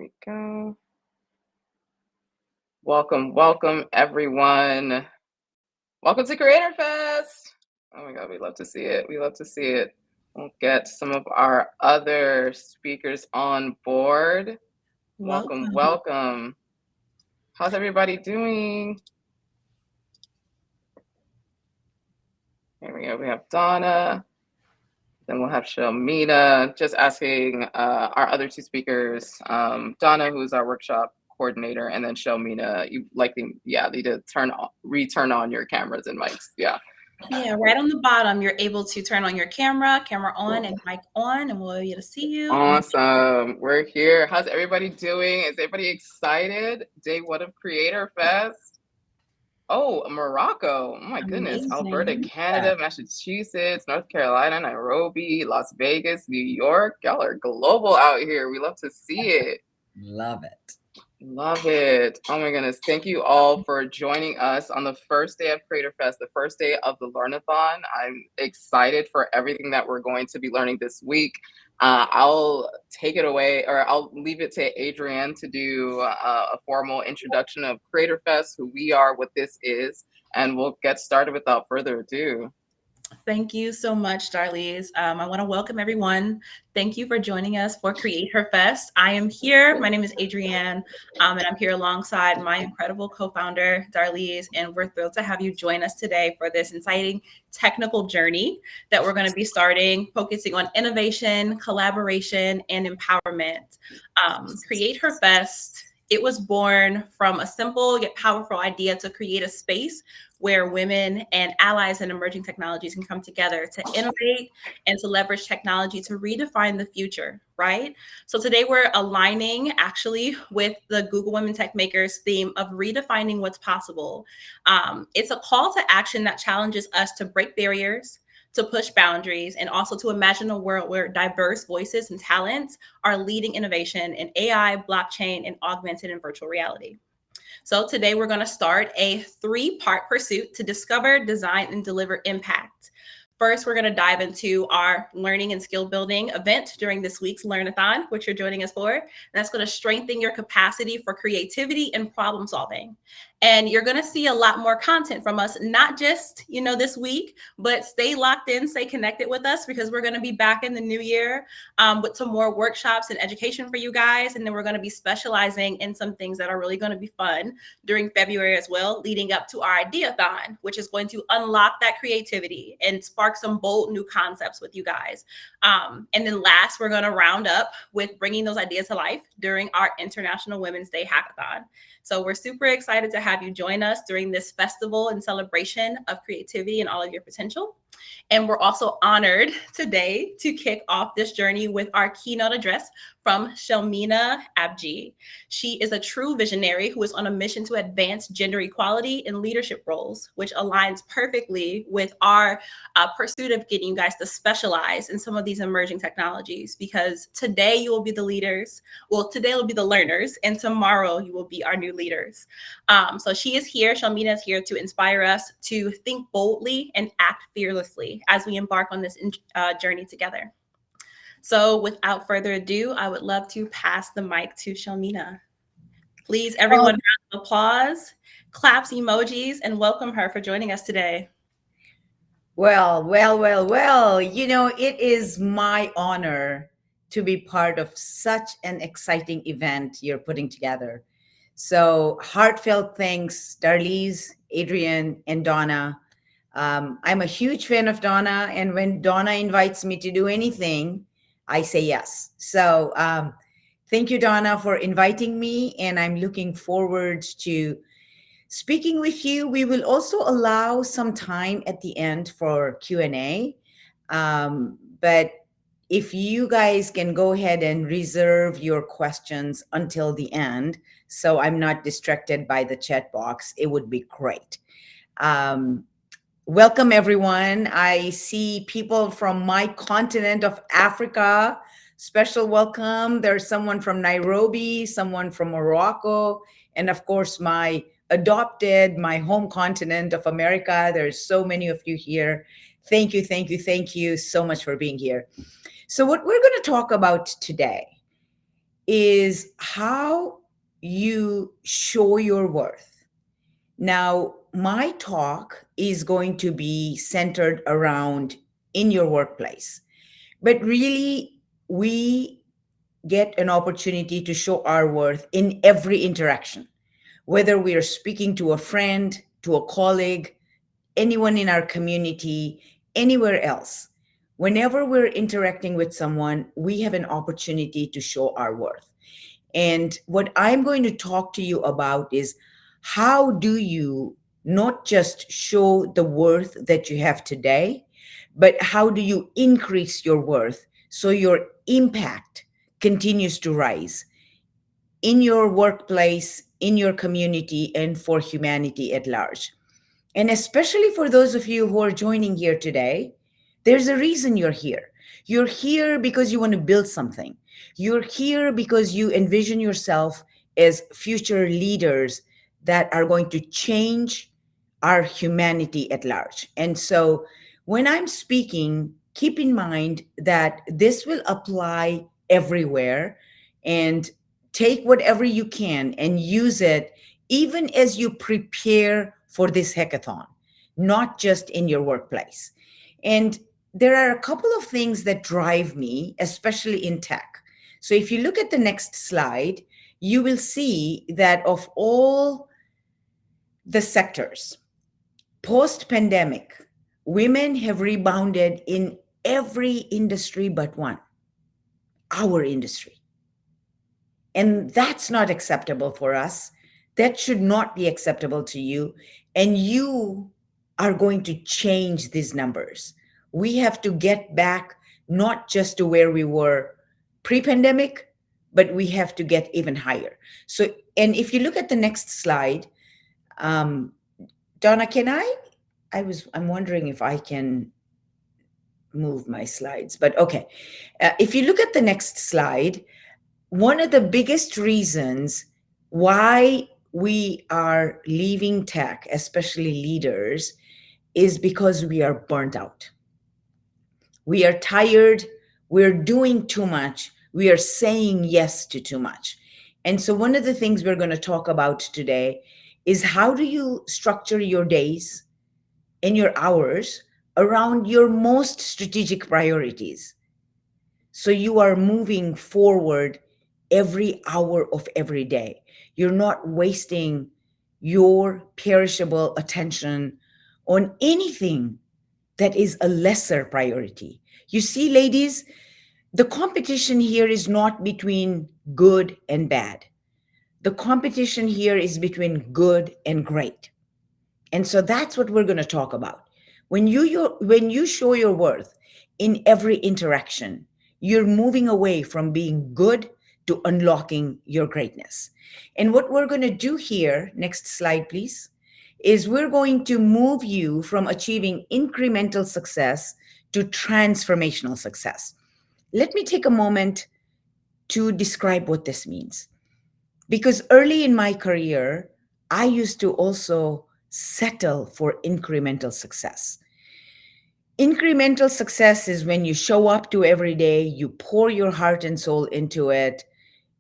we go. Welcome, everyone. Welcome to CreateHER Fest. Oh my God, we love to see it. We love to see it. We'll get some of our other speakers on board. Welcome. How's everybody doing? Here we go. We have Donna. Then we'll have Shelmina. Just asking our other two speakers, Donna, who's our workshop coordinator, and then Shelmina, you likely, need to return on your cameras and mics. Yeah, right on the bottom, you're able to turn on your camera on and mic on, and we'll be able to see you. Awesome. We're here. How's everybody doing? Is everybody excited? Day one of CreateHER Fest. Oh, Morocco. Oh my goodness. Amazing. Alberta, Canada, Massachusetts, North Carolina, Nairobi, Las Vegas, New York. Y'all are global out here. We love to see it. Love it. Love it. Oh my goodness. Thank you all for joining us on the first day of CreateHER Fest, the first day of the Learn-a-thon. I'm excited for everything that we're going to be learning this week. I'll take it away, or I'll leave it to Adrienne to do a formal introduction of CreateHER Fest, who we are, what this is, and we'll get started without further ado. Thank you so much, Darlise. I want to welcome everyone. Thank you for joining us for CreateHER Fest. I am here. My name is Adrienne, and I'm here alongside my incredible co-founder, Darlise, and we're thrilled to have you join us today for this exciting technical journey that we're going to be starting, focusing on innovation, collaboration, and empowerment. CreateHER Fest, it was born from a simple yet powerful idea to create a space where women and allies in emerging technologies can come together to innovate and to leverage technology to redefine the future, right? So today we're aligning actually with the Google Women Tech Makers theme of redefining what's possible. It's a call to action that challenges us to break barriers, to push boundaries, and also to imagine a world where diverse voices and talents are leading innovation in AI, blockchain, and augmented and virtual reality. So today we're going to start a 3-part pursuit to discover, design, and deliver impact. First, we're going to dive into our learning and skill building event during this week's Learn-a-thon, which you're joining us for. That's going to strengthen your capacity for creativity and problem solving. And you're going to see a lot more content from us, not just, this week, but stay locked in, stay connected with us, because we're going to be back in the new year with some more workshops and education for you guys. And then we're going to be specializing in some things that are really going to be fun during February as well, leading up to our Idea-thon, which is going to unlock that creativity and spark some bold new concepts with you guys. And then last, we're going to round up with bringing those ideas to life during our International Women's Day Hackathon. So we're super excited to have you join us during this festival and celebration of creativity and all of your potential. And we're also honored today to kick off this journey with our keynote address from Shelmina Abji. She is a true visionary who is on a mission to advance gender equality in leadership roles, which aligns perfectly with our pursuit of getting you guys to specialize in some of these emerging technologies, because today you will be the leaders. Well, today will be the learners, and tomorrow you will be our new leaders. So she is here, Shelmina is here to inspire us to think boldly and act fearlessly as we embark on this journey together. So without further ado, I would love to pass the mic to Shelmina. Please, everyone, round of applause, claps, emojis, and welcome her for joining us today. Well. It is my honor to be part of such an exciting event you're putting together. So heartfelt thanks, Darlise, Adrienne, and Donna. I'm a huge fan of Donna, and when Donna invites me to do anything, I say yes. So thank you, Donna, for inviting me, and I'm looking forward to speaking with you. We will also allow some time at the end for Q&A, but if you guys can go ahead and reserve your questions until the end, so I'm not distracted by the chat box, it would be great. Welcome, everyone. I see people from my continent of Africa. Special welcome. There's someone from Nairobi, someone from Morocco, and of course, my home continent of America. There's so many of you here. Thank you so much for being here. So what we're going to talk about today is how you show your worth. Now, my talk is going to be centered around in your workplace, but really, we get an opportunity to show our worth in every interaction, whether we are speaking to a friend, to a colleague, anyone in our community, anywhere else. Whenever we're interacting with someone, we have an opportunity to show our worth. And what I'm going to talk to you about is how do you not just show the worth that you have today, but how do you increase your worth so your impact continues to rise in your workplace, in your community, and for humanity at large. And especially for those of you who are joining here today, there's a reason you're here. You're here because you want to build something. You're here because you envision yourself as future leaders that are going to change our humanity at large. And so when I'm speaking, keep in mind that this will apply everywhere, and take whatever you can and use it even as you prepare for this hackathon, not just in your workplace. And there are a couple of things that drive me, especially in tech. So if you look at the next slide, you will see that of all the sectors, post pandemic, women have rebounded in every industry but one, our industry. And that's not acceptable for us. That should not be acceptable to you. And you are going to change these numbers. We have to get back not just to where we were pre pandemic, but we have to get even higher. So, and if you look at the next slide, um, Donna, I'm wondering if I can move my slides, but okay. If you look at the next slide, one of the biggest reasons why we are leaving tech, especially leaders, is because we are burnt out. We are tired. We're doing too much. We are saying yes to too much. And so, one of the things we're going to talk about today is how do you structure your days and your hours around your most strategic priorities, so you are moving forward every hour of every day. You're not wasting your perishable attention on anything that is a lesser priority. You see, ladies, the competition here is not between good and bad. The competition here is between good and great. And so that's what we're going to talk about. When you show your worth in every interaction, you're moving away from being good to unlocking your greatness. And what we're going to do here, next slide, please, is we're going to move you from achieving incremental success to transformational success. Let me take a moment to describe what this means. Because early in my career, I used to also settle for incremental success. Incremental success is when you show up to every day, you pour your heart and soul into it,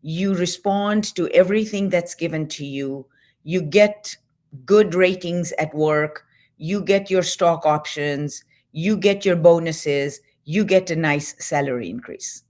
you respond to everything that's given to you, you get good ratings at work, you get your stock options, you get your bonuses, you get a nice salary increase.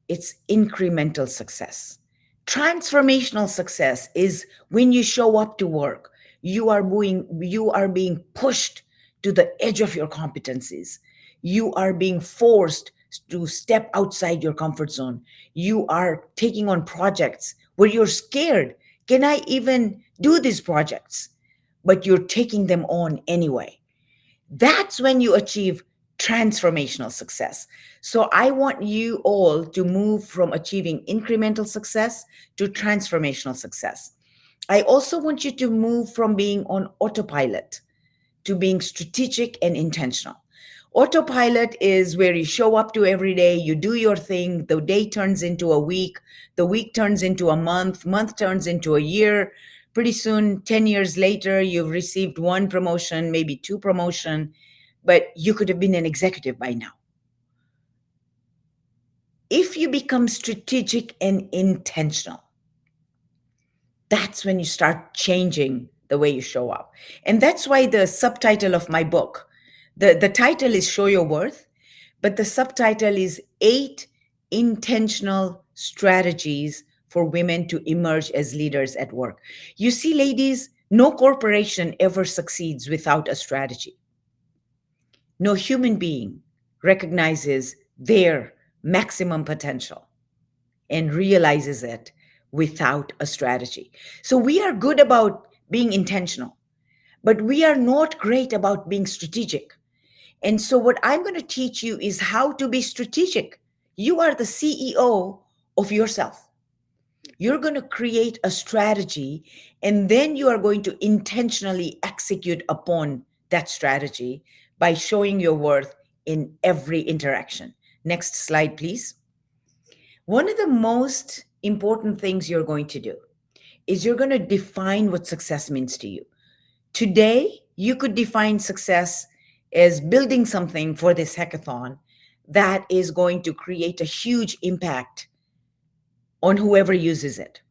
It's incremental success. Transformational success is when you show up to work, you are being pushed to the edge of your competencies. You are being forced to step outside your comfort zone. You are taking on projects where you're scared. Can I even do these projects? But you're taking them on anyway. That's when you achieve transformational success. So I want you all to move from achieving incremental success to transformational success. I also want you to move from being on autopilot to being strategic and intentional. Autopilot is where you show up to every day, you do your thing, the day turns into a week, the week turns into a month turns into a year. Pretty soon, 10 years later, you've received one promotion, maybe two promotion, but you could have been an executive by now. If you become strategic and intentional, that's when you start changing the way you show up. And that's why the subtitle of my book, the title is Show Your Worth, but the subtitle is 8 Intentional Strategies for Women to Emerge as Leaders at Work. You see, ladies, no corporation ever succeeds without a strategy. No human being recognizes their maximum potential and realizes it without a strategy. So we are good about being intentional, but we are not great about being strategic. And so, what I'm going to teach you is how to be strategic. You are the CEO of yourself. You're going to create a strategy, and then you are going to intentionally execute upon that strategy by showing your worth in every interaction. Next slide, please. One of the most important things you're going to do is you're going to define what success means to you. Today, you could define success as building something for this hackathon that is going to create a huge impact on whoever uses it.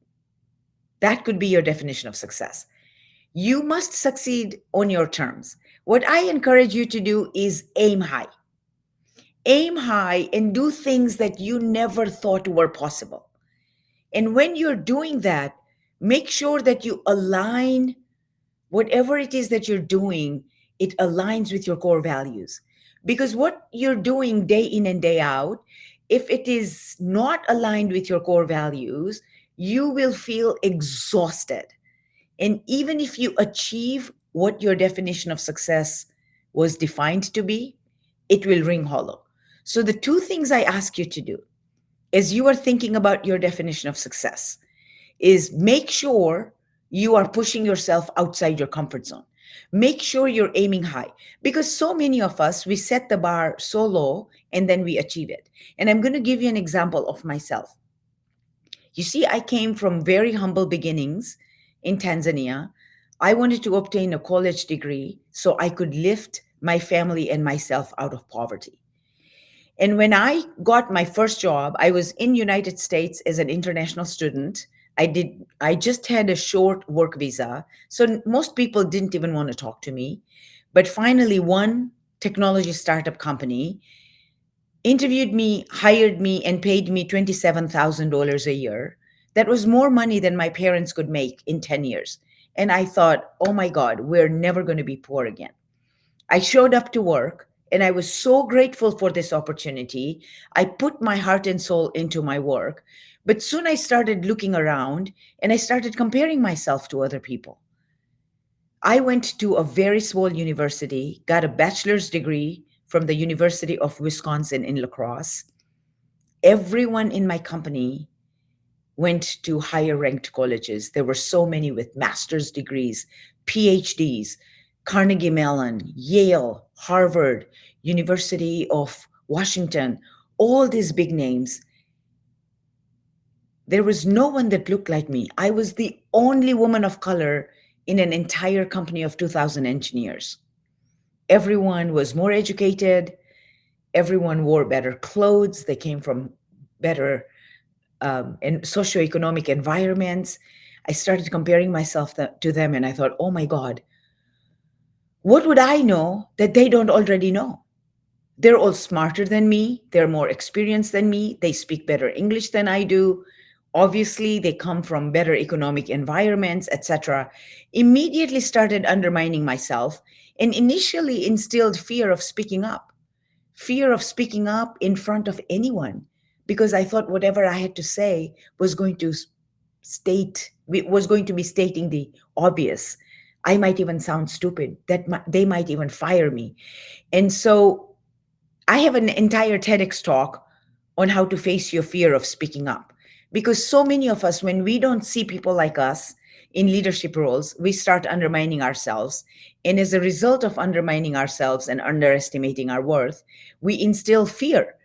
That could be your definition of success. You must succeed on your terms. What I encourage you to do is aim high. Aim high and do things that you never thought were possible. And when you're doing that, make sure that you align whatever it is that you're doing, it aligns with your core values. Because what you're doing day in and day out, if it is not aligned with your core values, you will feel exhausted. And even if you achieve what your definition of success was defined to be, it will ring hollow. So, the two things I ask you to do as you are thinking about your definition of success is make sure you are pushing yourself outside your comfort zone. Make sure you're aiming high because so many of us, we set the bar so low and then we achieve it. And I'm going to give you an example of myself. You see, I came from very humble beginnings in Tanzania. I wanted to obtain a college degree so I could lift my family and myself out of poverty. And when I got my first job, I was in United States as an international student. I just had a short work visa. So most people didn't even want to talk to me. But finally one technology startup company interviewed me, hired me, and paid me $27,000 a year. That was more money than my parents could make in 10 years. And I thought, oh my God, we're never going to be poor again. I showed up to work and I was so grateful for this opportunity. I put my heart and soul into my work. But soon I started looking around and I started comparing myself to other people. I went to a very small university, got a bachelor's degree from the University of Wisconsin in La Crosse. Everyone in my company went to higher ranked colleges. There were so many with master's degrees, PhDs, Carnegie Mellon, Yale, Harvard, University of Washington, all these big names. There was no one that looked like me. I was the only woman of color in an entire company of 2,000 engineers. Everyone was more educated. Everyone wore better clothes. They came from better and socioeconomic environments. I started comparing myself to them and I thought, oh my God, what would I know that they don't already know? They're all smarter than me. They're more experienced than me. They speak better English than I do. Obviously, they come from better economic environments, etc. Immediately started undermining myself and initially instilled fear of speaking up in front of anyone, because I thought whatever I had to say was going to be stating the obvious. I might even sound stupid, they might even fire me. And so I have an entire TEDx talk on how to face your fear of speaking up. Because so many of us, when we don't see people like us in leadership roles, we start undermining ourselves. And as a result of undermining ourselves and underestimating our worth, we instill fear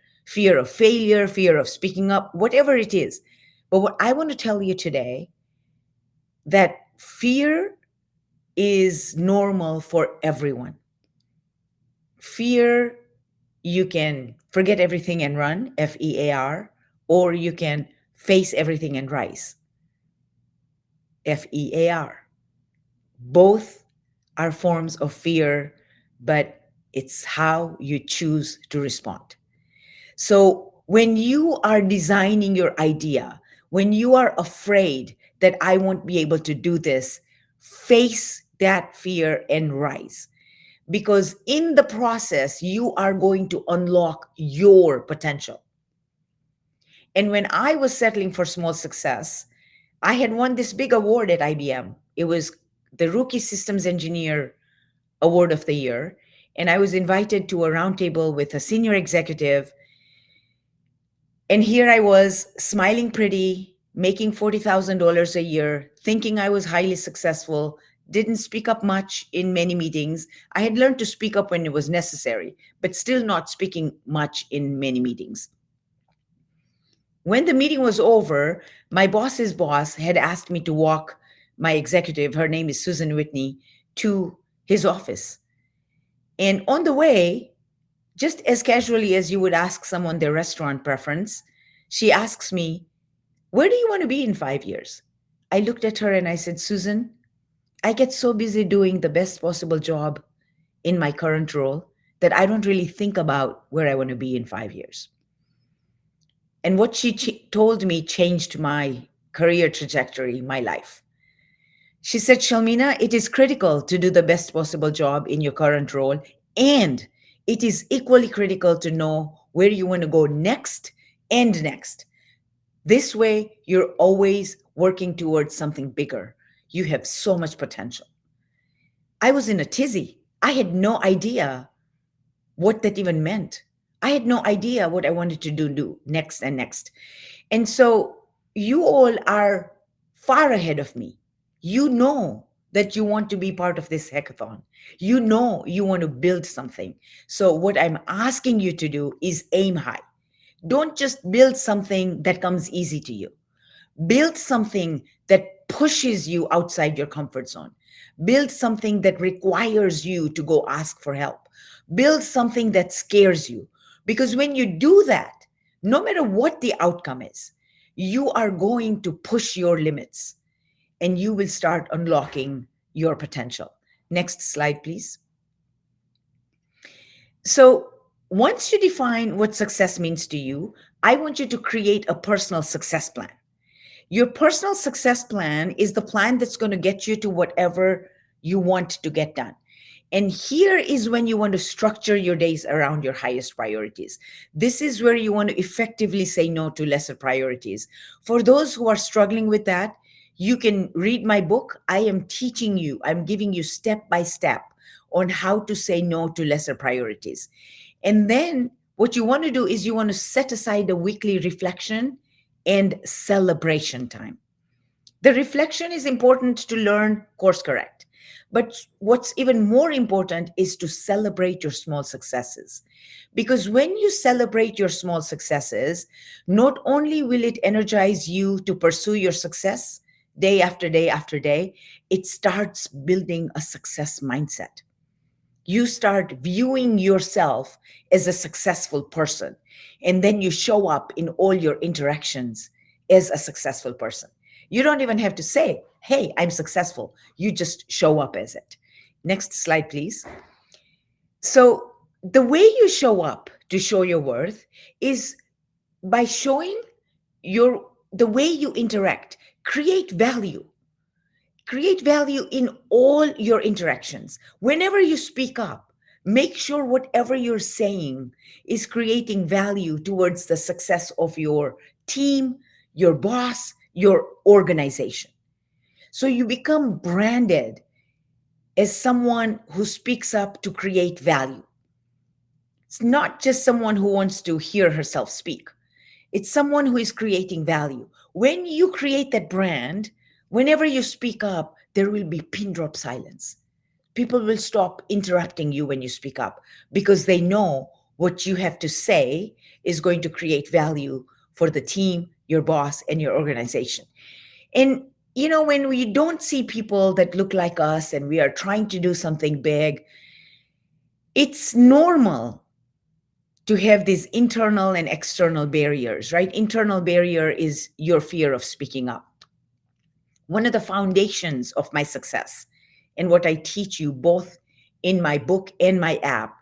of failure, fear of speaking up, whatever it is. But what I want to tell you today, that fear is normal for everyone. Fear, you can forget everything and run, FEAR, or you can face everything and rise. FEAR. Both are forms of fear, but it's how you choose to respond. So when you are designing your idea, when you are afraid that I won't be able to do this, face that fear and rise. Because in the process, you are going to unlock your potential. And when I was settling for small success, I had won this big award at IBM. It was the Rookie Systems Engineer Award of the Year. And I was invited to a roundtable with a senior executive. And here I was, smiling pretty, making $40,000 a year, thinking I was highly successful, didn't speak up much in many meetings. I had learned to speak up when it was necessary, but still not speaking much in many meetings. When the meeting was over, my boss's boss had asked me to walk my executive, her name is Susan Whitney, to his office. And on the way, just as casually as you would ask someone their restaurant preference, she asks me, "Where do you want to be in 5 years?" I looked at her and I said, "Susan, I get so busy doing the best possible job in my current role that I don't really think about where I want to be in 5 years." And what she told me changed my career trajectory, my life. She said, "Shelmina, it is critical to do the best possible job in your current role, and it is equally critical to know where you want to go next and next. This way, you're always working towards something bigger. You have so much potential." I was in a tizzy. I had no idea what that even meant. I had no idea what I wanted to do next and next. And so you all are far ahead of me. You know that you want to be part of this hackathon. You know you want to build something. So what I'm asking you to do is aim high. Don't just build something that comes easy to you. Build something that pushes you outside your comfort zone. Build something that requires you to go ask for help. Build something that scares you. Because when you do that, no matter what the outcome is, you are going to push your limits and you will start unlocking your potential. Next slide, please. So, once you define what success means to you, I want you to create a personal success plan. Your personal success plan is the plan that's going to get you to whatever you want to get done. And here is when you want to structure your days around your highest priorities. This is where you want to effectively say no to lesser priorities. For those who are struggling with that, you can read my book. I am teaching you, I'm giving you step by step on how to say no to lesser priorities. And then what you want to do is you want to set aside a weekly reflection and celebration time. The reflection is important to learn, course correct. But what's even more important is to celebrate your small successes. Because when you celebrate your small successes, not only will it energize you to pursue your success day after day after day, it starts building a success mindset. You start viewing yourself as a successful person, and then you show up in all your interactions as a successful person. You don't even have to say, "Hey, I'm successful." You just show up as it. Next slide, please. So, the way you show up to show your worth is by showing the way you interact. Create value. Create value in all your interactions. Whenever you speak up, make sure whatever you're saying is creating value towards the success of your team, your boss, your organization. So you become branded as someone who speaks up to create value. It's not just someone who wants to hear herself speak. It's someone who is creating value. When you create that brand, whenever you speak up, there will be pin drop silence. People will stop interrupting you when you speak up because they know what you have to say is going to create value for the team, your boss, and your organization. And, when we don't see people that look like us and we are trying to do something big, it's normal to have these internal and external barriers, right? Internal barrier is your fear of speaking up. One of the foundations of my success and what I teach you both in my book and my app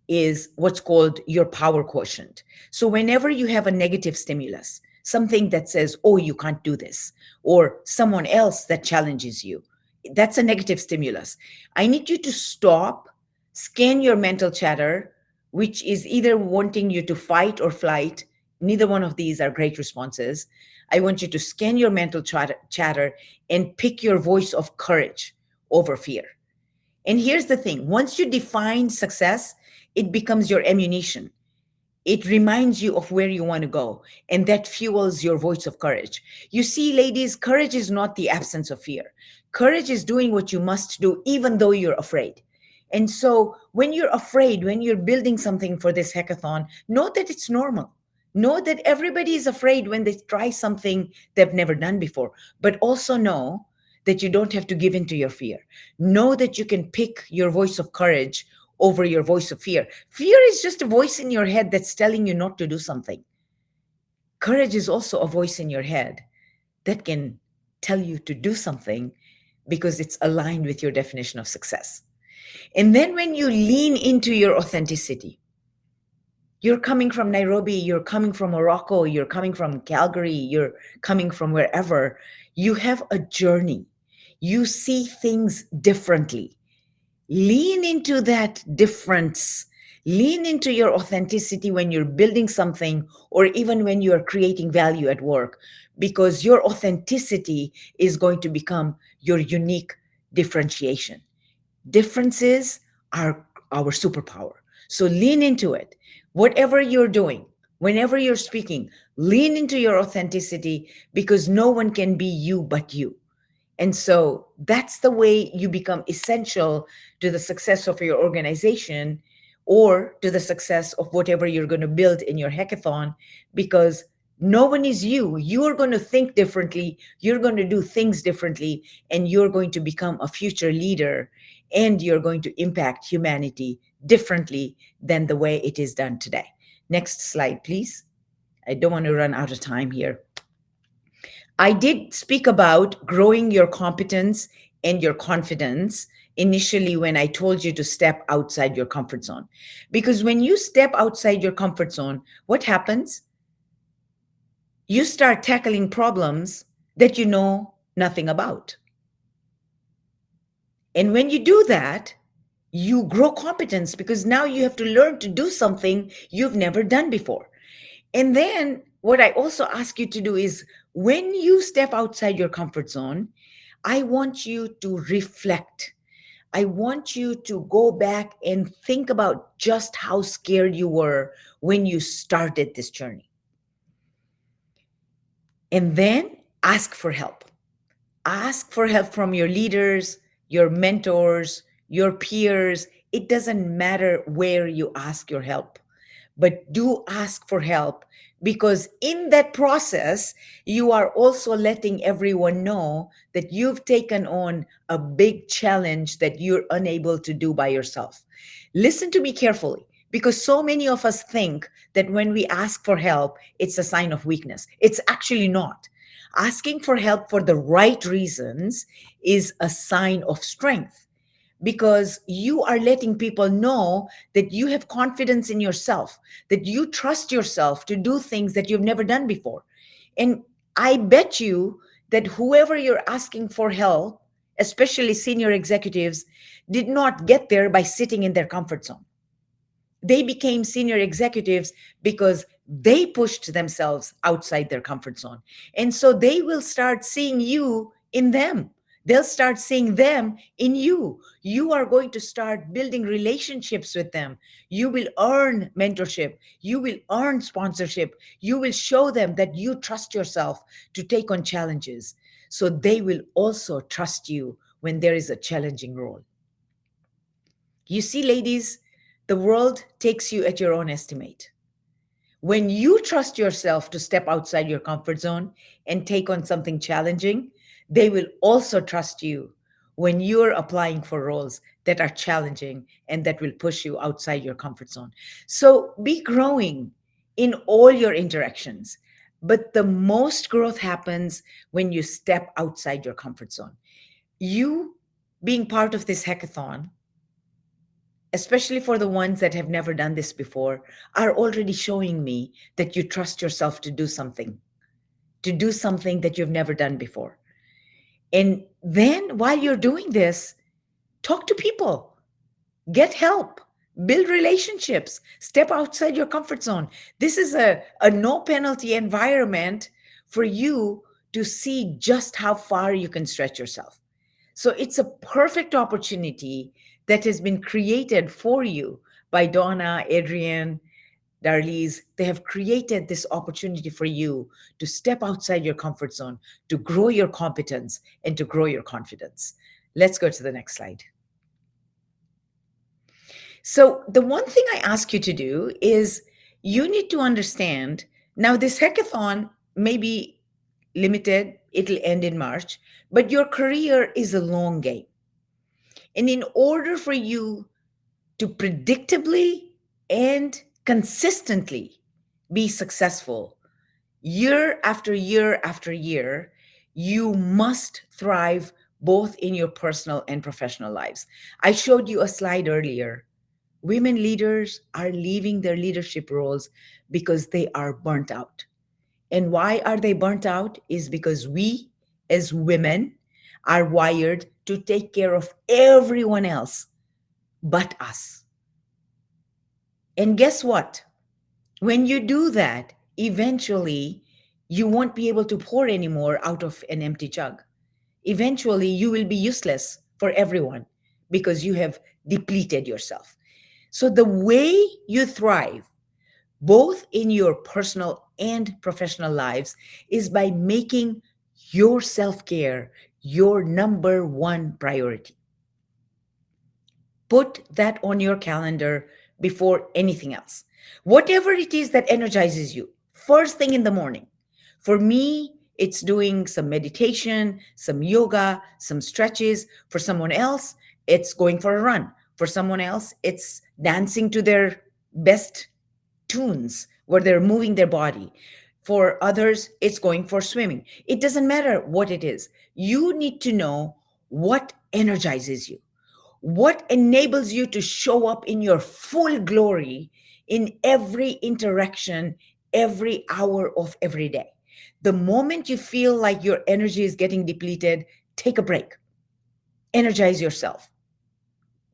is what's called your power quotient. So whenever you have a negative stimulus, something that says, oh, you can't do this, or someone else that challenges you, that's a negative stimulus. I need you to stop, scan your mental chatter, which is either wanting you to fight or flight. Neither one of these are great responses. I want you to scan your mental chatter and pick your voice of courage over fear. And here's the thing, once you define success, it becomes your ammunition. It reminds you of where you want to go, and that fuels your voice of courage. You see, ladies, courage is not the absence of fear. Courage is doing what you must do, even though you're afraid. And so, when you're afraid, when you're building something for this hackathon, know that it's normal. Know that everybody is afraid when they try something they've never done before, but also know that you don't have to give in to your fear. Know that you can pick your voice of courage over your voice of fear. Fear is just a voice in your head that's telling you not to do something. Courage is also a voice in your head that can tell you to do something because it's aligned with your definition of success. And then when you lean into your authenticity, you're coming from Nairobi, you're coming from Morocco, you're coming from Calgary, you're coming from wherever, you have a journey. You see things differently. Lean into that difference. Lean into your authenticity when you're building something or even when you are creating value at work, because your authenticity is going to become your unique differentiation. Differences are our superpower. So lean into it. Whatever you're doing, whenever you're speaking, lean into your authenticity because no one can be you but you. And so that's the way you become essential to the success of your organization or to the success of whatever you're going to build in your hackathon, because no one is you. You're going to think differently. You're going to do things differently, and you're going to become a future leader, and you're going to impact humanity differently than the way it is done today. Next slide, please. I don't want to run out of time here. I did speak about growing your competence and your confidence initially when I told you to step outside your comfort zone. Because when you step outside your comfort zone, what happens? You start tackling problems that you know nothing about. And when you do that, you grow competence because now you have to learn to do something you've never done before. And then what I also ask you to do is when you step outside your comfort zone, I want you to reflect. I want you to go back and think about just how scared you were when you started this journey. And then ask for help. Ask for help from your leaders, your mentors, your peers. It doesn't matter where you ask your help, but do ask for help, because in that process, you are also letting everyone know that you've taken on a big challenge that you're unable to do by yourself. Listen to me carefully, because so many of us think that when we ask for help, it's a sign of weakness. It's actually not. Asking for help for the right reasons is a sign of strength, because you are letting people know that you have confidence in yourself, that you trust yourself to do things that you've never done before. And I bet you that whoever you're asking for help, especially senior executives, did not get there by sitting in their comfort zone. They became senior executives because they pushed themselves outside their comfort zone. And so they will start seeing you in them. They'll start seeing them in you. You are going to start building relationships with them. You will earn mentorship. You will earn sponsorship. You will show them that you trust yourself to take on challenges. So they will also trust you when there is a challenging role. You see, ladies, the world takes you at your own estimate. When you trust yourself to step outside your comfort zone and take on something challenging, they will also trust you when you're applying for roles that are challenging and that will push you outside your comfort zone. So be growing in all your interactions. But the most growth happens when you step outside your comfort zone. You being part of this hackathon, especially for the ones that have never done this before, are already showing me that you trust yourself to do something that you've never done before. And then while you're doing this, talk to people, get help, build relationships, step outside your comfort zone. This is a no penalty environment for you to see just how far you can stretch yourself. So it's a perfect opportunity that has been created for you by Donna, Adrienne, Darlise. They have created this opportunity for you to step outside your comfort zone, to grow your competence, and to grow your confidence. Let's go to the next slide. So, the one thing I ask you to do is you need to understand now, this hackathon may be limited, it'll end in March, but your career is a long game. And in order for you to predictably and consistently be successful year after year after year, you must thrive both in your personal and professional lives. I showed you a slide earlier. Women leaders are leaving their leadership roles because they are burnt out. And why are they burnt out? Is because we as women are wired to take care of everyone else but us. And guess what? When you do that, eventually you won't be able to pour anymore out of an empty jug. Eventually you will be useless for everyone because you have depleted yourself. So the way you thrive, both in your personal and professional lives, is by making your self care your number one priority. Put that on your calendar before anything else. Whatever it is that energizes you, first thing in the morning. For me, it's doing some meditation, some yoga, some stretches. For someone else, it's going for a run. For someone else, it's dancing to their best tunes where they're moving their body. For others, it's going for swimming. It doesn't matter what it is. You need to know what energizes you, what enables you to show up in your full glory in every interaction, every hour of every day. The moment you feel like your energy is getting depleted, take a break, energize yourself.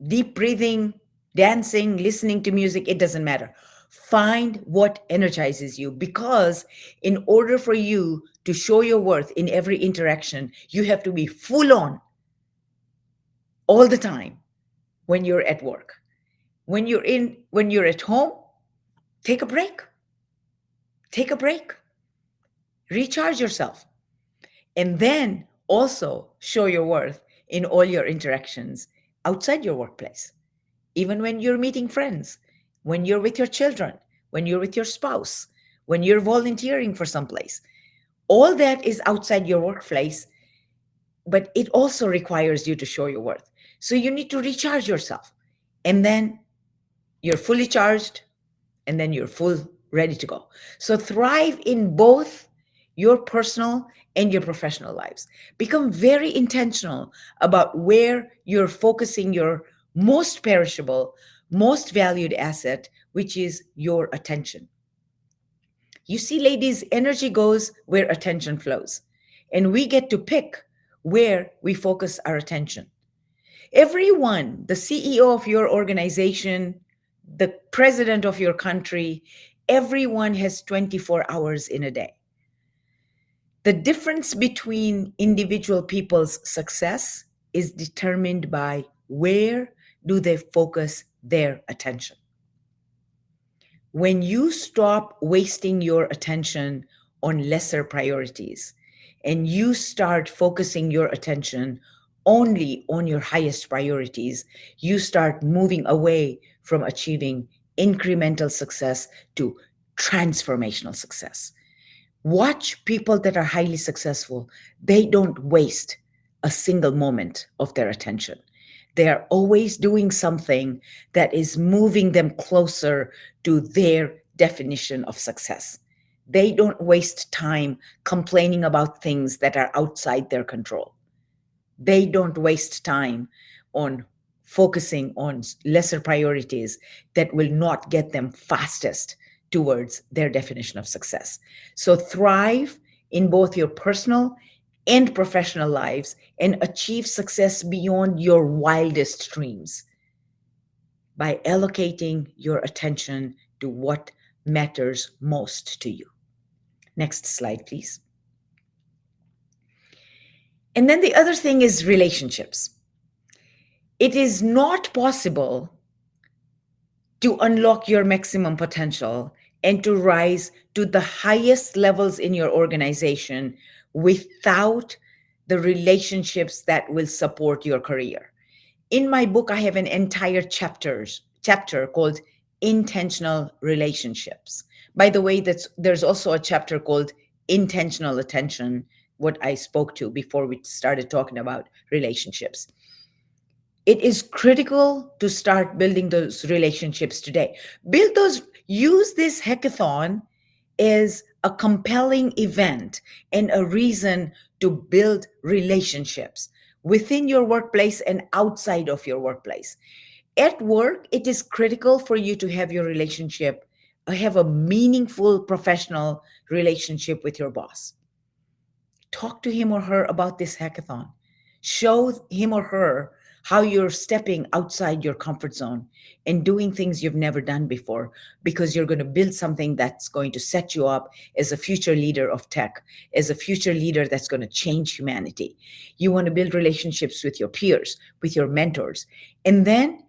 Deep breathing, dancing, listening to music, it doesn't matter. Find what energizes you, because in order for you to show your worth in every interaction, you have to be full on all the time when you're at work. When you're at home, take a break. Take a break. Recharge yourself. And then also show your worth in all your interactions outside your workplace. Even when you're meeting friends, when you're with your children, when you're with your spouse, when you're volunteering for someplace. All that is outside your workplace, but it also requires you to show your worth. So you need to recharge yourself. And then you're fully charged, and then you're full ready to go. So thrive in both your personal and your professional lives. Become very intentional about where you're focusing your most perishable, most valued asset, which is your attention. You see, ladies, energy goes where attention flows, and we get to pick where we focus our attention. Everyone, the CEO of your organization, the president of your country, everyone has 24 hours in a day. The difference between individual people's success is determined by where do they focus their attention. When you stop wasting your attention on lesser priorities and you start focusing your attention only on your highest priorities, you start moving away from achieving incremental success to transformational success. Watch people that are highly successful. They don't waste a single moment of their attention. They are always doing something that is moving them closer to their definition of success. They don't waste time complaining about things that are outside their control. They don't waste time on focusing on lesser priorities that will not get them fastest towards their definition of success. So thrive in both your personal and professional lives and achieve success beyond your wildest dreams by allocating your attention to what matters most to you. Next slide, please. And then the other thing is relationships. It is not possible to unlock your maximum potential and to rise to the highest levels in your organization without the relationships that will support your career. In my book, I have an entire chapter called Intentional Relationships. By the way, there's also a chapter called Intentional Attention, what I spoke to before we started talking about relationships. It is critical to start building those relationships today. Use this hackathon as a compelling event and a reason to build relationships within your workplace and outside of your workplace. At work, it is critical for you to have have a meaningful professional relationship with your boss. Talk to him or her about this hackathon. Show him or her how you're stepping outside your comfort zone and doing things you've never done before, because you're going to build something that's going to set you up as a future leader of tech, as a future leader that's going to change humanity. You want to build relationships with your peers, with your mentors. And then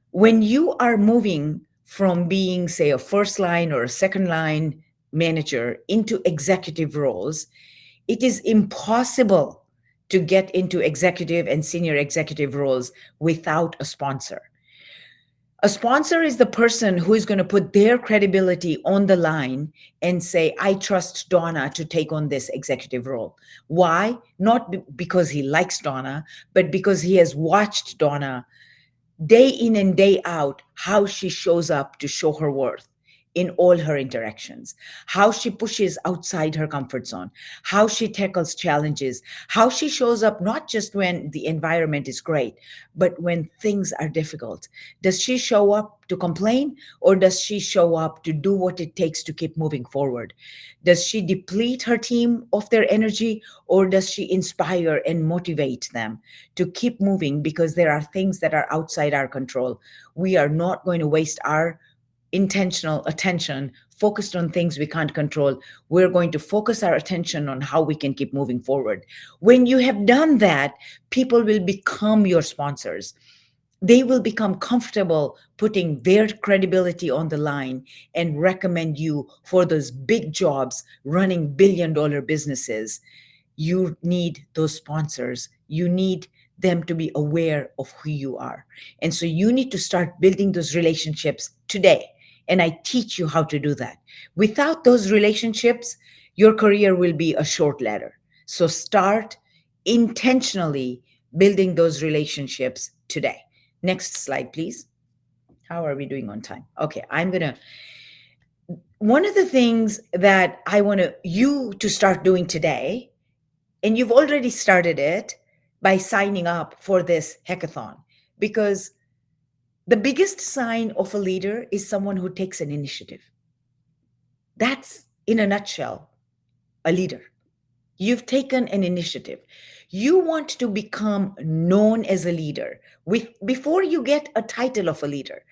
when you are moving from being, say, a first line or a second line manager into executive roles, it is impossible to get into executive and senior executive roles without a sponsor. A sponsor is the person who is going to put their credibility on the line and say, I trust Donna to take on this executive role. Why? Not because he likes Donna, but because he has watched Donna day in and day out, how she shows up to show her worth in all her interactions, how she pushes outside her comfort zone, how she tackles challenges, how she shows up not just when the environment is great, but when things are difficult. Does she show up to complain, or does she show up to do what it takes to keep moving forward? Does she deplete her team of their energy, or does she inspire and motivate them to keep moving because there are things that are outside our control? We are not going to waste our intentional attention focused on things we can't control. We're going to focus our attention on how we can keep moving forward. When you have done that, people will become your sponsors. They will become comfortable putting their credibility on the line and recommend you for those big jobs running billion-dollar businesses. You need those sponsors. You need them to be aware of who you are. And so you need to start building those relationships today. And I teach you how to do that. Without those relationships, your career will be a short ladder. So start intentionally building those relationships today. Next slide, please. How are we doing on time? Okay, one of the things that I want you to start doing today, and you've already started it by signing up for this hackathon, because the biggest sign of a leader is someone who takes an initiative. That's, in a nutshell, a leader. You've taken an initiative. You want to become known as a leader. Before you get a title of a leader,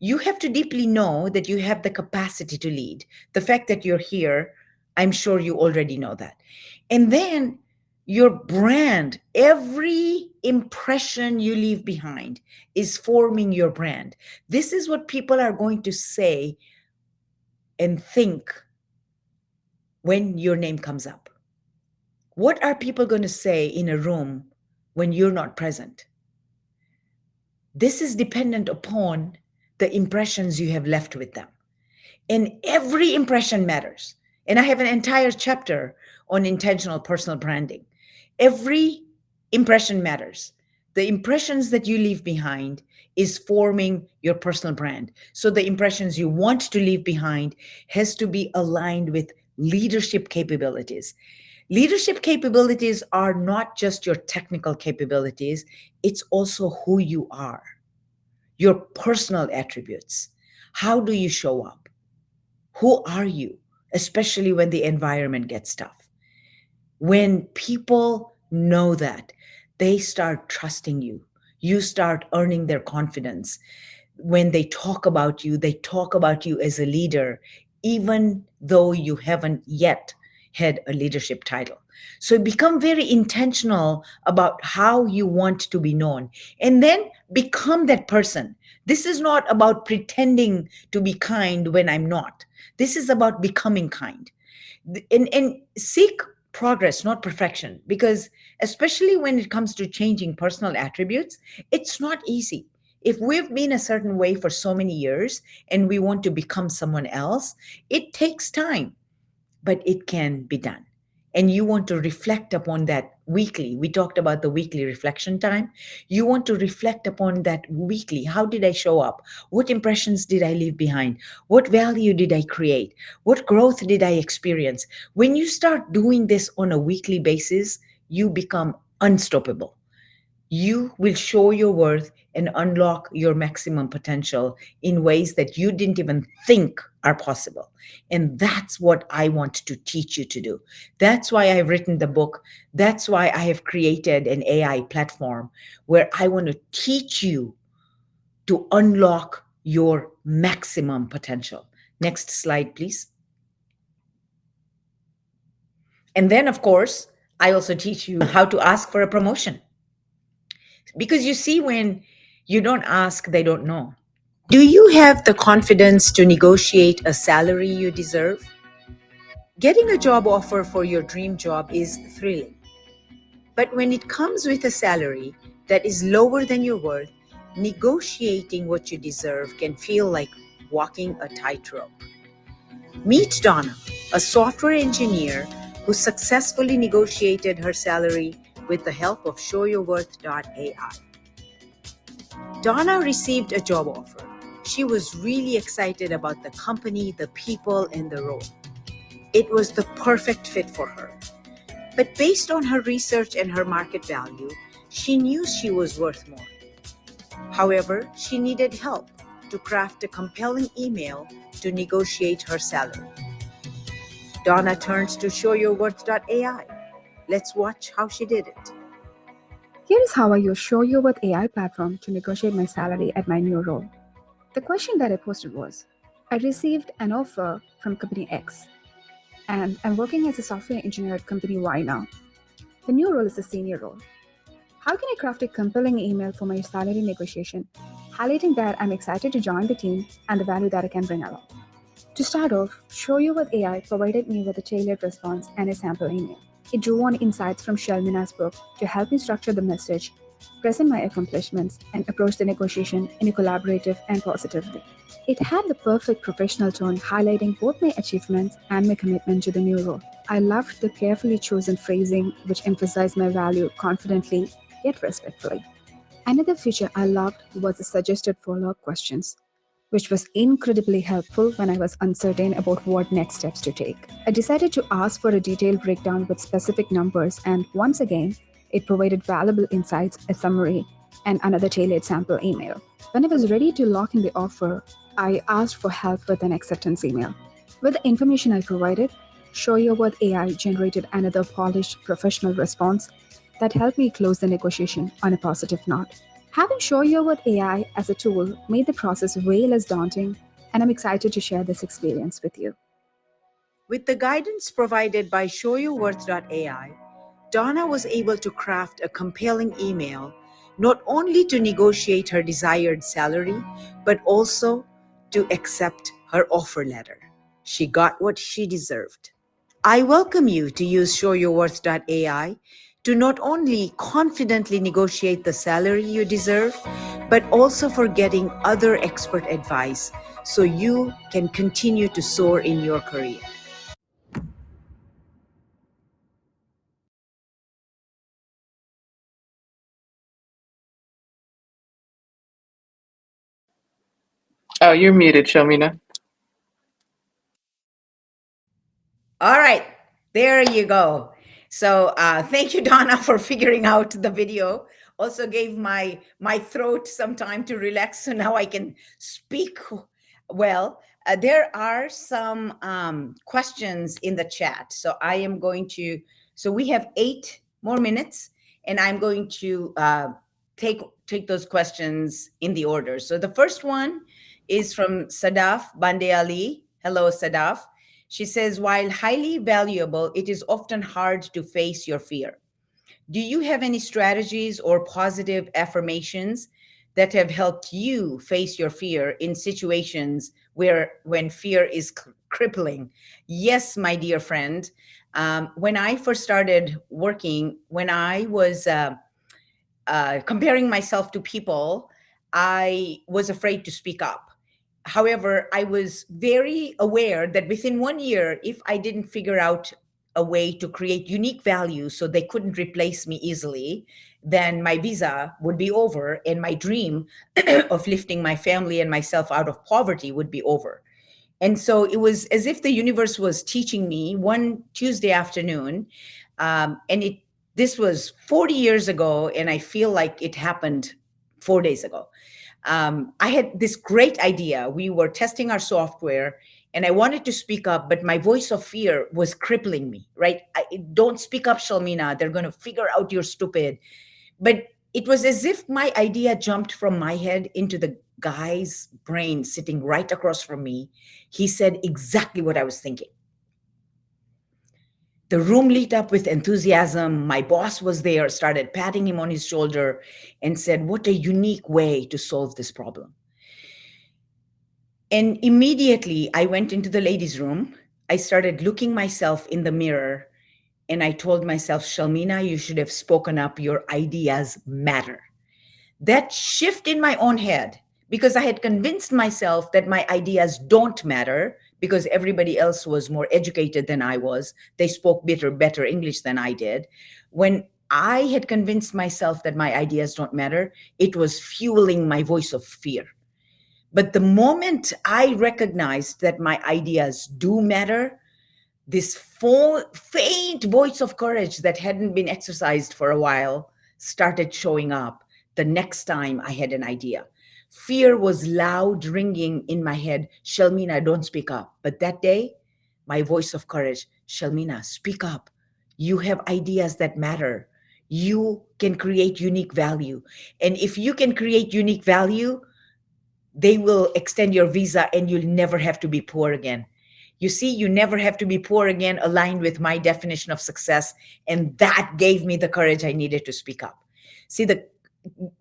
you have to deeply know that you have the capacity to lead. The fact that you're here, I'm sure you already know that. And then your brand, every impression you leave behind is forming your brand. This is what people are going to say and think when your name comes up. What are people going to say in a room when you're not present? This is dependent upon the impressions you have left with them. And every impression matters. And I have an entire chapter on intentional personal branding. Every Impression matters. The impressions that you leave behind is forming your personal brand. So the impressions you want to leave behind has to be aligned with leadership capabilities. Leadership capabilities are not just your technical capabilities, it's also who you are, your personal attributes. How do you show up? Who are you, especially when the environment gets tough? When people know that, they start trusting you. You start earning their confidence. When they talk about you as a leader, even though you haven't yet had a leadership title. So become very intentional about how you want to be known and then become that person. This is not about pretending to be kind when I'm not. This is about becoming kind and seek progress, not perfection, because especially when it comes to changing personal attributes, it's not easy. If we've been a certain way for so many years and we want to become someone else, it takes time, but it can be done. And you want to reflect upon that weekly. We talked about the weekly reflection time. You want to reflect upon that weekly. How did I show up? What impressions did I leave behind? What value did I create? What growth did I experience? When you start doing this on a weekly basis, you become unstoppable. You will show your worth and unlock your maximum potential in ways that you didn't even think are possible. And that's what I want to teach you to do. That's why I've written the book. That's why I have created an AI platform where I want to teach you to unlock your maximum potential. Next slide, please. And then, of course, I also teach you how to ask for a promotion. Because you see, when you don't ask, they don't know. Do you have the confidence to negotiate a salary you deserve? Getting a job offer for your dream job is thrilling. But when it comes with a salary that is lower than your worth, negotiating what you deserve can feel like walking a tightrope. Meet Donna, a software engineer who successfully negotiated her salary with the help of showyourworth.ai. Donna received a job offer. She was really excited about the company, the people, and the role. It was the perfect fit for her. But based on her research and her market value, she knew she was worth more. However, she needed help to craft a compelling email to negotiate her salary. Donna turns to showyourworth.ai. Let's watch how she did it. Here is how I use Show You With AI platform to negotiate my salary at my new role. The question that I posted was, I received an offer from company X, and I'm working as a software engineer at company Y now. The new role is a senior role. How can I craft a compelling email for my salary negotiation, highlighting that I'm excited to join the team and the value that I can bring along? To start off, Show You With AI provided me with a tailored response and a sample email. It drew on insights from Shelmina's book to help me structure the message, present my accomplishments, and approach the negotiation in a collaborative and positive way. It had the perfect professional tone, highlighting both my achievements and my commitment to the new role. I loved the carefully chosen phrasing, which emphasized my value confidently yet respectfully. Another feature I loved was the suggested follow-up questions, which was incredibly helpful when I was uncertain about what next steps to take. I decided to ask for a detailed breakdown with specific numbers, and once again, it provided valuable insights, a summary, and another tailored sample email. When I was ready to lock in the offer, I asked for help with an acceptance email. With the information I provided, Show Your Worth AI generated another polished professional response that helped me close the negotiation on a positive note. Having Show Your Worth AI as a tool made the process way less daunting, and I'm excited to share this experience with you. With the guidance provided by showyourworth.ai, Donna was able to craft a compelling email not only to negotiate her desired salary, but also to accept her offer letter. She got what she deserved. I welcome you to use showyourworth.ai to not only confidently negotiate the salary you deserve, but also for getting other expert advice so you can continue to soar in your career. Oh, you're muted, Shelmina. All right, there you go. So thank you, Donna, for figuring out the video. Also gave my throat some time to relax, so now I can speak well. There are some questions in the chat, so I am going to. So we have 8 more minutes, and I'm going to take those questions in the order. So the first one is from Sadaf Bande Ali. Hello, Sadaf. She says, while highly valuable, it is often hard to face your fear. Do you have any strategies or positive affirmations that have helped you face your fear in situations when fear is crippling? Yes, my dear friend. When I first started working, when I was comparing myself to people, I was afraid to speak up. However, I was very aware that within 1 year, if I didn't figure out a way to create unique value so they couldn't replace me easily, then my visa would be over and my dream of lifting my family and myself out of poverty would be over. And so it was as if the universe was teaching me one Tuesday afternoon. And this was 40 years ago, and I feel like it happened 4 days ago. I had this great idea. We were testing our software, and I wanted to speak up, but my voice of fear was crippling me, right? Don't speak up, Shelmina. They're going to figure out you're stupid. But it was as if my idea jumped from my head into the guy's brain sitting right across from me. He said exactly what I was thinking. The room lit up with enthusiasm. My boss was there, started patting him on his shoulder, and said, "What a unique way to solve this problem." And immediately I went into the ladies' room. I started looking myself in the mirror, and I told myself, "Shelmina, you should have spoken up. Your ideas matter." That shift in my own head, because I had convinced myself that my ideas don't matter because everybody else was more educated than I was. They spoke better English than I did. When I had convinced myself that my ideas don't matter, it was fueling my voice of fear. But the moment I recognized that my ideas do matter, this faint voice of courage that hadn't been exercised for a while started showing up the next time I had an idea. Fear was loud ringing in my head, "Shelmina, don't speak up." But that day, my voice of courage, "Shelmina, speak up. You have ideas that matter. You can create unique value. And if you can create unique value, they will extend your visa and you'll never have to be poor again." You see, you never have to be poor again aligned with my definition of success. And that gave me the courage I needed to speak up. See,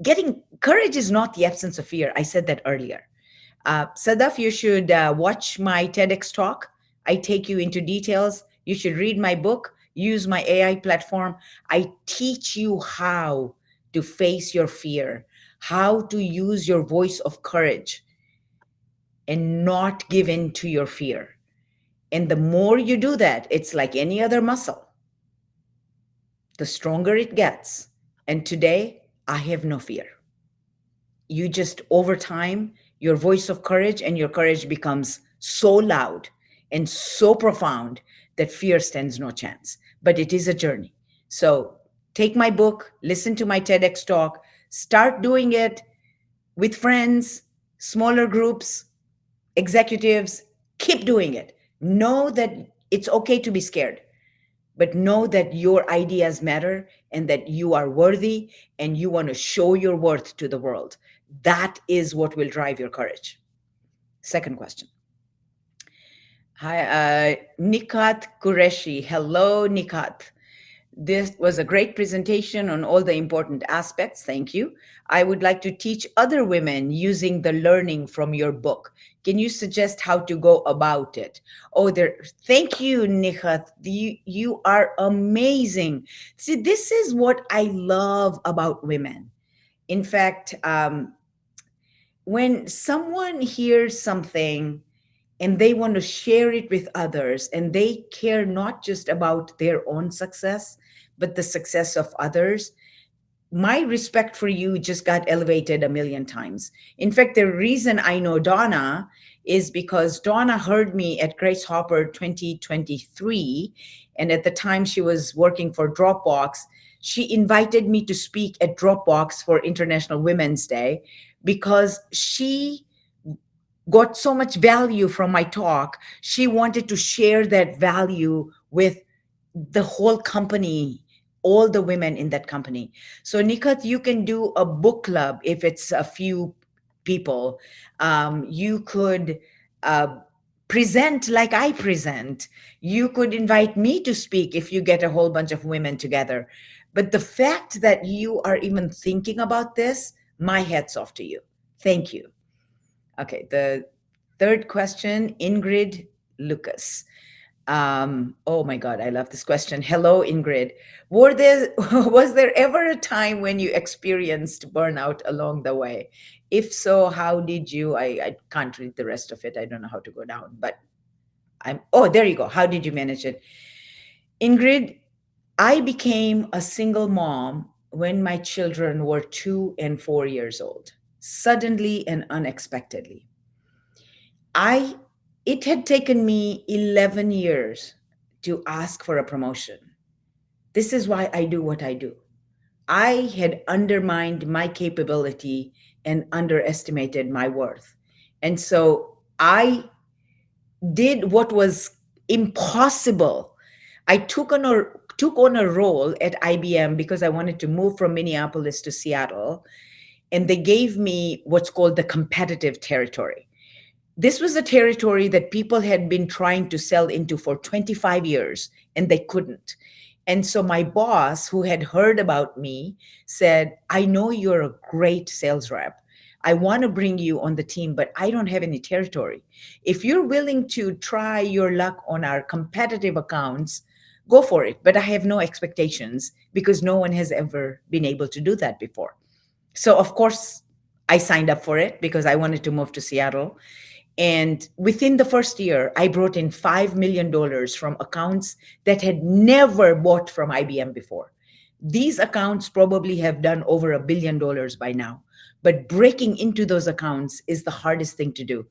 getting courage is not the absence of fear. I said that earlier. Sadaf, you should watch my TEDx talk. I take you into details. You should read my book, use my AI platform. I teach you how to face your fear, how to use your voice of courage and not give in to your fear. And the more you do that, it's like any other muscle. The stronger it gets. And today, I have no fear. You just, over time, your voice of courage and your courage becomes so loud and so profound that fear stands no chance. But it is a journey. So take my book, listen to my TEDx talk, start doing it with friends, smaller groups, executives. Keep doing it. Know that it's okay to be scared, but know that your ideas matter and that you are worthy and you want to show your worth to the world. That is what will drive your courage. Second question. Hi, Nikat Qureshi. Hello, Nikat. This was a great presentation on all the important aspects. Thank you. I would like to teach other women using the learning from your book. Can you suggest how to go about it? Thank you, Nihat. You are amazing. See, this is what I love about women. In fact, when someone hears something and they want to share it with others and they care not just about their own success, but the success of others, my respect for you just got elevated a million times. In fact, the reason I know Donna is because Donna heard me at Grace Hopper 2023. And at the time she was working for Dropbox, she invited me to speak at Dropbox for International Women's Day because she got so much value from my talk. She wanted to share that value with the whole company, all the women in that company. So, Nikat, you can do a book club if it's a few people. You could uh, present like I present. You could invite me to speak if you get a whole bunch of women together. But the fact that you are even thinking about this, my hat's off to you. Thank you. Okay, the third question, Ingrid Lucas. Oh my God, I love this question. Hello, Ingrid. Was there ever a time when you experienced burnout along the way? If so, how did you? I can't read the rest of it. I don't know how to go down, but oh, there you go. How did you manage it? Ingrid, I became a single mom when my children were 2 and 4 years old, suddenly and unexpectedly. I It had taken me 11 years to ask for a promotion. This is why I do what I do. I had undermined my capability and underestimated my worth. And so I did what was impossible. I took on a role at IBM because I wanted to move from Minneapolis to Seattle, and they gave me what's called the competitive territory. This was a territory that people had been trying to sell into for 25 years and they couldn't. And so my boss, who had heard about me, said, I know you're a great sales rep. I want to bring you on the team, but I don't have any territory. If you're willing to try your luck on our competitive accounts, go for it. But I have no expectations because no one has ever been able to do that before. So, of course, I signed up for it because I wanted to move to Seattle. And within the first year, I brought in $5 million from accounts that had never bought from IBM before. These accounts probably have done over $1 billion by now, but breaking into those accounts is the hardest thing to do.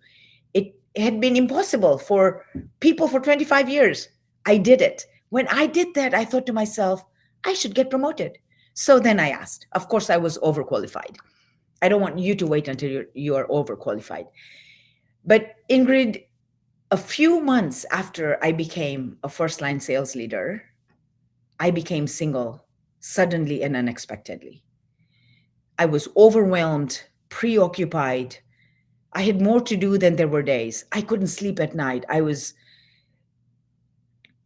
It had been impossible for people for 25 years. I did it. When I did that, I thought to myself, I should get promoted. So then I asked. Of course, I was overqualified. I don't want you to wait until you are overqualified. But Ingrid, a few months after I became a first line sales leader, I became single suddenly and unexpectedly. I was overwhelmed, preoccupied. I had more to do than there were days. I couldn't sleep at night. I was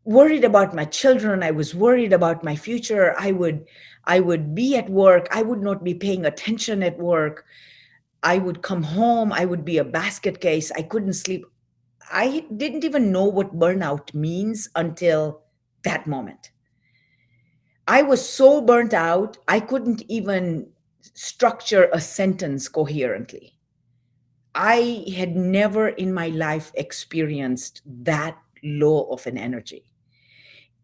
worried about my children. I was worried about my future. I would be at work. I would not be paying attention at work. I would come home. I would be a basket case. I couldn't sleep. I didn't even know what burnout means until that moment. I was so burnt out, I couldn't even structure a sentence coherently. I had never in my life experienced that low of an energy.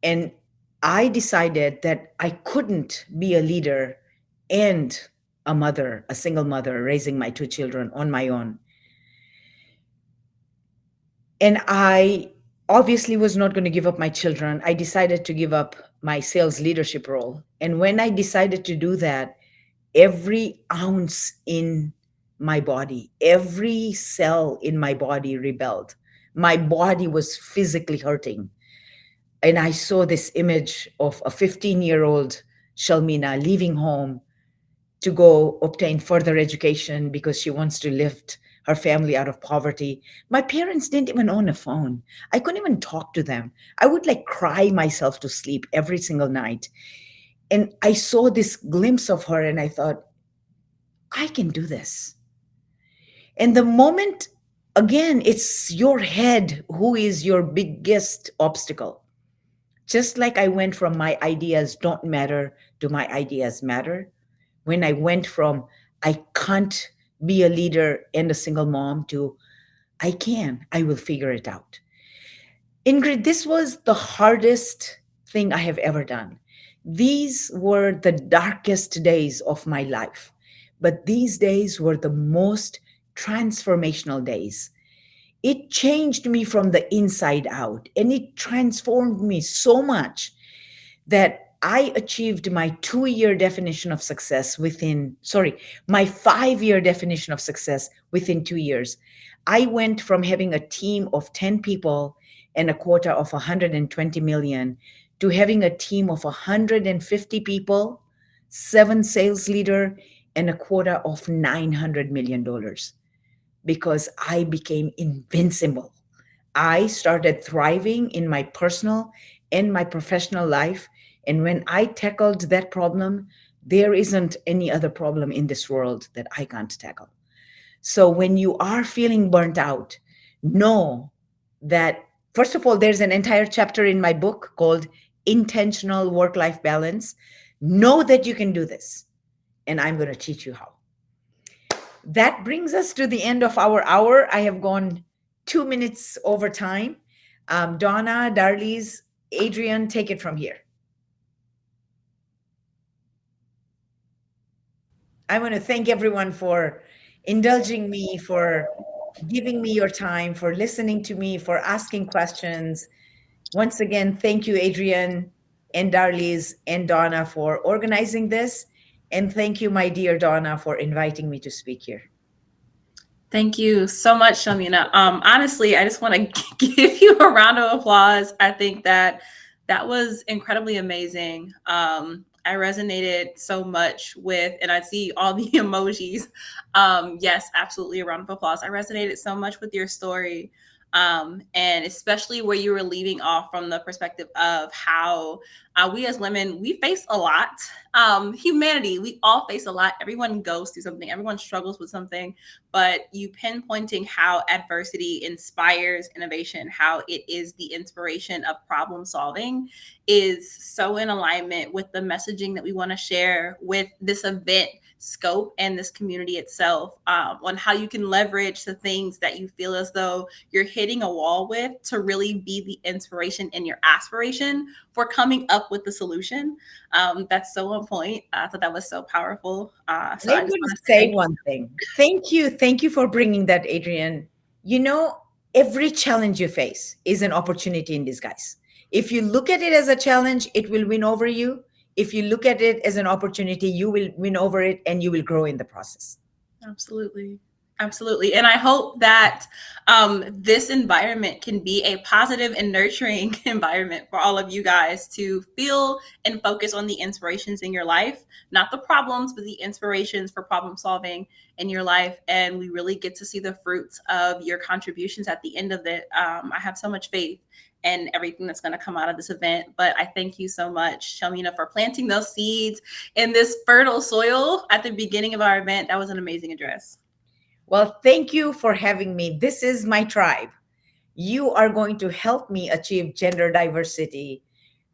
And I decided that I couldn't be a leader and a mother, a single mother, raising my 2 children on my own. And I obviously was not going to give up my children. I decided to give up my sales leadership role. And when I decided to do that, every ounce in my body, every cell in my body rebelled. My body was physically hurting. And I saw this image of a 15-year-old Shelmina leaving home to go obtain further education because she wants to lift her family out of poverty. My parents didn't even own a phone. I couldn't even talk to them. I would like cry myself to sleep every single night. And I saw this glimpse of her and I thought, I can do this. And the moment, again, it's your head who is your biggest obstacle. Just like I went from my ideas don't matter to my ideas matter, when I went from I can't be a leader and a single mom to I will figure it out. Ingrid, this was the hardest thing I have ever done. These were the darkest days of my life, but these days were the most transformational days. It changed me from the inside out, and it transformed me so much that I achieved my 2 year definition of success within, sorry, my 5 year definition of success within 2 years. I went from having a team of 10 people and a quota of 120 million to having a team of 150 people, 7 sales leader, and a quota of $900 million because I became invincible. I started thriving in my personal and my professional life. And when I tackled that problem, there isn't any other problem in this world that I can't tackle. So when you are feeling burnt out, know that, first of all, there's an entire chapter in my book called Intentional Work-Life Balance. Know that you can do this, and I'm going to teach you how. That brings us to the end of our hour. I have gone 2 minutes over time. Donna, Darlise, Adrian, take it from here. I want to thank everyone for indulging me, for giving me your time, for listening to me, for asking questions. Once again, thank you, Adrian and Darlise and Donna, for organizing this. And thank you, my dear Donna, for inviting me to speak here. Thank you so much, Shelmina. Honestly, I just want to give you a round of applause. I think that was incredibly amazing. I resonated so much with, and I see all the emojis. Yes, absolutely, a round of applause. I resonated so much with your story. And especially where you were leaving off from the perspective of how we as women, we face a lot. Humanity, we all face a lot. Everyone goes through something. Everyone struggles with something. But you pinpointing how adversity inspires innovation, how it is the inspiration of problem solving, is so in alignment with the messaging that we want to share with this event scope and this community itself, on how you can leverage the things that you feel as though you're hitting a wall with to really be the inspiration in your aspiration for coming up with the solution. That's so on point. I thought that was so powerful. So I just want to say one thing. Thank you for bringing that, Adrian. You know, every challenge you face is an opportunity in disguise. If you look at it as a challenge, it will win over you. If you look at it as an opportunity, you will win over it and you will grow in the process. Absolutely. Absolutely. And I hope that this environment can be a positive and nurturing environment for all of you guys to feel and focus on the inspirations in your life, not the problems, but the inspirations for problem solving in your life. And we really get to see the fruits of your contributions at the end of it. I have so much faith and everything that's going to come out of this event. But I thank you so much, Shelmina, for planting those seeds in this fertile soil at the beginning of our event. That was an amazing address. Well, thank you for having me. This is my tribe. You are going to help me achieve gender diversity,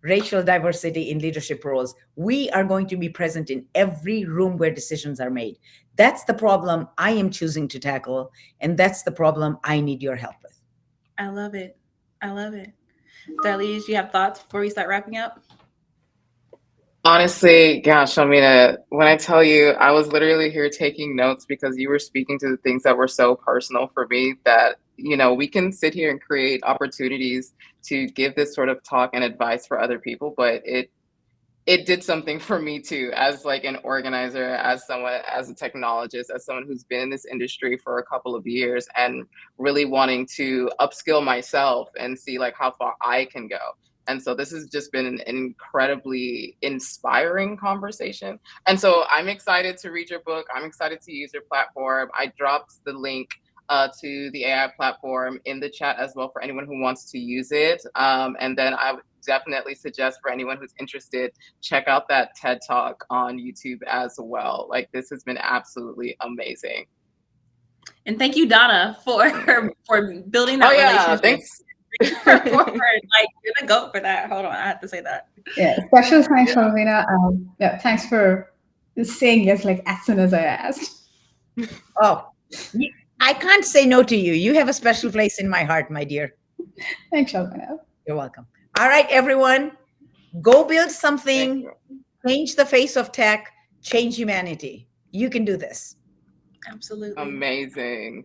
racial diversity in leadership roles. We are going to be present in every room where decisions are made. That's the problem I am choosing to tackle, and that's the problem I need your help with. I love it. I love it. Darlise, you have thoughts before we start wrapping up? Honestly, gosh, Shelmina, when I tell you, I was literally here taking notes because you were speaking to the things that were so personal for me that, you know, we can sit here and create opportunities to give this sort of talk and advice for other people, but it did something for me too, as like an organizer, as someone, as a technologist, as someone who's been in this industry for a couple of years and really wanting to upskill myself and see like how far I can go. And so this has just been an incredibly inspiring conversation. And so I'm excited to read your book. I'm excited to use your platform. I dropped the link to the AI platform in the chat as well for anyone who wants to use it. And then I would definitely suggest for anyone who's interested, check out that TED Talk on YouTube as well. Like, this has been absolutely amazing. And thank you, Donna, for building that relationship. Thanks. Like, you're the GOAT for that. Hold on, I have to say that. Yeah, special thanks, Shelmina. Yeah, thanks for saying yes, like as soon as I asked. Oh, I can't say no to you. You have a special place in my heart, my dear. Thanks, Shelmina. You're welcome. All right, everyone. Go build Thank something, you. change the face of tech, change humanity. You can do this. Absolutely. Amazing.